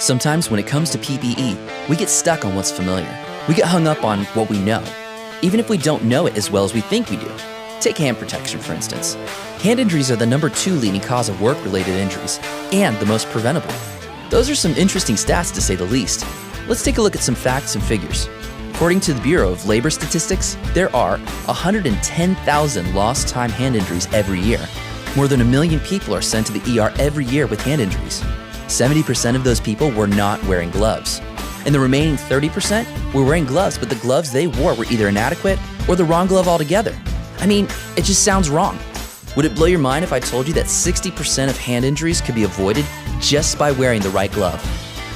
Sometimes when it comes to PPE, we get stuck on what's familiar. We get hung up on what we know, even if we don't know it as well as we think we do. Take hand protection, for instance. Hand injuries are the #2 leading cause of work-related injuries and the most preventable. Those are some interesting stats to say the least. Let's take a look at some facts and figures. According to the Bureau of Labor Statistics, there are 110,000 lost time hand injuries every year. More than 1 million people are sent to the ER every year with hand injuries. 70% of those people were not wearing gloves. And the remaining 30% were wearing gloves, but the gloves they wore were either inadequate or the wrong glove altogether. I mean, it just sounds wrong. Would it blow your mind if I told you that 60% of hand injuries could be avoided just by wearing the right glove?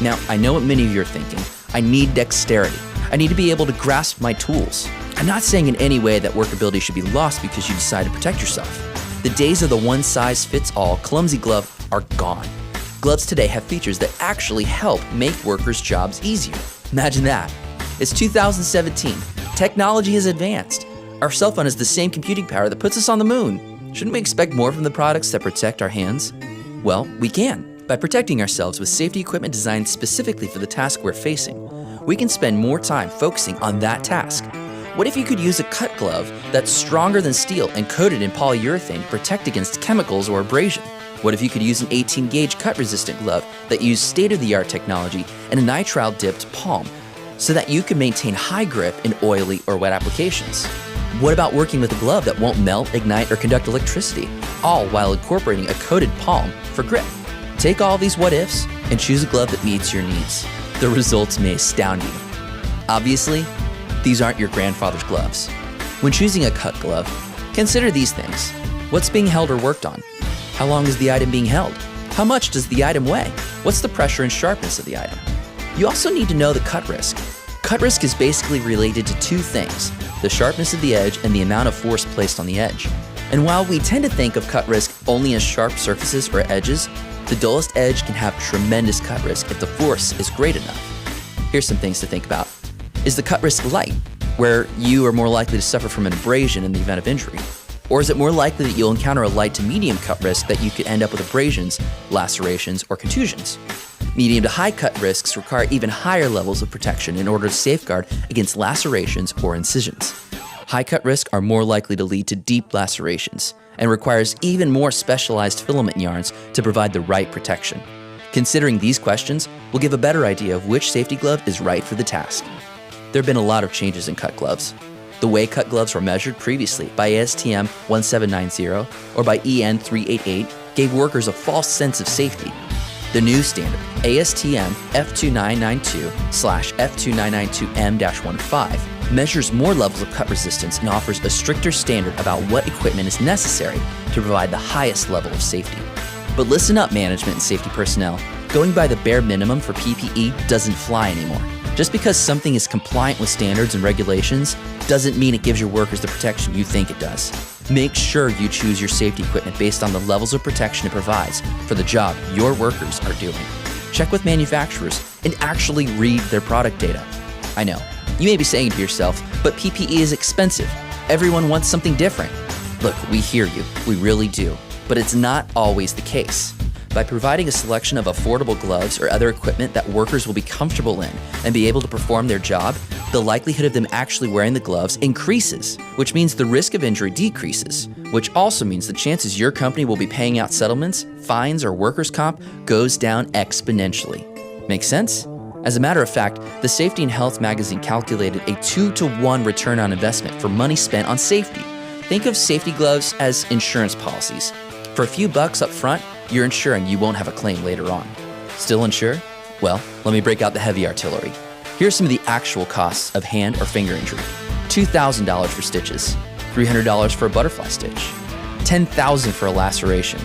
Now, I know what many of you are thinking. I need dexterity. I need to be able to grasp my tools. I'm not saying in any way that workability should be lost because you decide to protect yourself. The days of the one-size-fits-all clumsy glove are gone. Gloves today have features that actually help make workers' jobs easier. Imagine that. It's 2017. Technology has advanced. Our cell phone has the same computing power that puts us on the moon. Shouldn't we expect more from the products that protect our hands? Well, we can. By protecting ourselves with safety equipment designed specifically for the task we're facing, we can spend more time focusing on that task. What if you could use a cut glove that's stronger than steel and coated in polyurethane to protect against chemicals or abrasion? What if you could use an 18-gauge cut-resistant glove that used state-of-the-art technology and a nitrile-dipped palm so that you can maintain high grip in oily or wet applications? What about working with a glove that won't melt, ignite, or conduct electricity, all while incorporating a coated palm for grip? Take all these what-ifs and choose a glove that meets your needs. The results may astound you. Obviously, these aren't your grandfather's gloves. When choosing a cut glove, consider these things. What's being held or worked on? How long is the item being held? How much does the item weigh? What's the pressure and sharpness of the item? You also need to know the cut risk. Cut risk is basically related to two things: the sharpness of the edge and the amount of force placed on the edge. And while we tend to think of cut risk only as sharp surfaces or edges, the dullest edge can have tremendous cut risk if the force is great enough. Here's some things to think about. Is the cut risk light, where you are more likely to suffer from an abrasion in the event of injury? Or is it more likely that you'll encounter a light to medium cut risk that you could end up with abrasions, lacerations, or contusions? Medium to high cut risks require even higher levels of protection in order to safeguard against lacerations or incisions. High cut risks are more likely to lead to deep lacerations and requires even more specialized filament yarns to provide the right protection. Considering these questions will give a better idea of which safety glove is right for the task. There have been a lot of changes in cut gloves. The way cut gloves were measured previously by ASTM 1790 or by EN 388 gave workers a false sense of safety. The new standard, ASTM F2992/F2992M-15, measures more levels of cut resistance and offers a stricter standard about what equipment is necessary to provide the highest level of safety. But listen up, management and safety personnel. Going by the bare minimum for PPE doesn't fly anymore. Just because something is compliant with standards and regulations doesn't mean it gives your workers the protection you think it does. Make sure you choose your safety equipment based on the levels of protection it provides for the job your workers are doing. Check with manufacturers and actually read their product data. I know, you may be saying to yourself, but PPE is expensive. Everyone wants something different. Look, we hear you, we really do, but it's not always the case. By providing a selection of affordable gloves or other equipment that workers will be comfortable in and be able to perform their job, the likelihood of them actually wearing the gloves increases, which means the risk of injury decreases, which also means the chances your company will be paying out settlements, fines, or workers' comp goes down exponentially. Make sense? As a matter of fact, the Safety and Health magazine calculated a 2-to-1 return on investment for money spent on safety. Think of safety gloves as insurance policies. For a few bucks up front, you're ensuring you won't have a claim later on. Still unsure? Well, let me break out the heavy artillery. Here's some of the actual costs of hand or finger injury. $2,000 for stitches, $300 for a butterfly stitch, $10,000 for a laceration.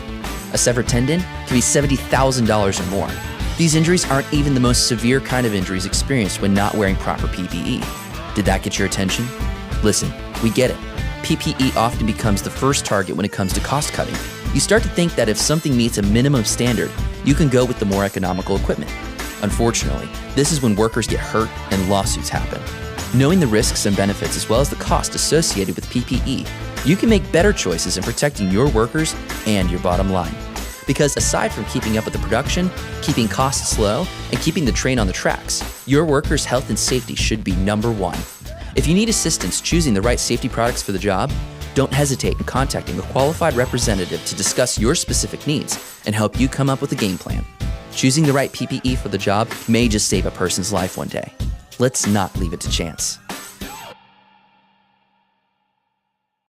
A severed tendon can be $70,000 or more. These injuries aren't even the most severe kind of injuries experienced when not wearing proper PPE. Did that get your attention? Listen, we get it. PPE often becomes the first target when it comes to cost cutting. You start to think that if something meets a minimum standard, you can go with the more economical equipment. Unfortunately, this is when workers get hurt and lawsuits happen. Knowing the risks and benefits as well as the cost associated with PPE, you can make better choices in protecting your workers and your bottom line. Because aside from keeping up with the production, keeping costs low, and keeping the train on the tracks, your workers' health and safety should be number one. If you need assistance choosing the right safety products for the job, don't hesitate in contacting a qualified representative to discuss your specific needs and help you come up with a game plan. Choosing the right PPE for the job may just save a person's life one day. Let's not leave it to chance.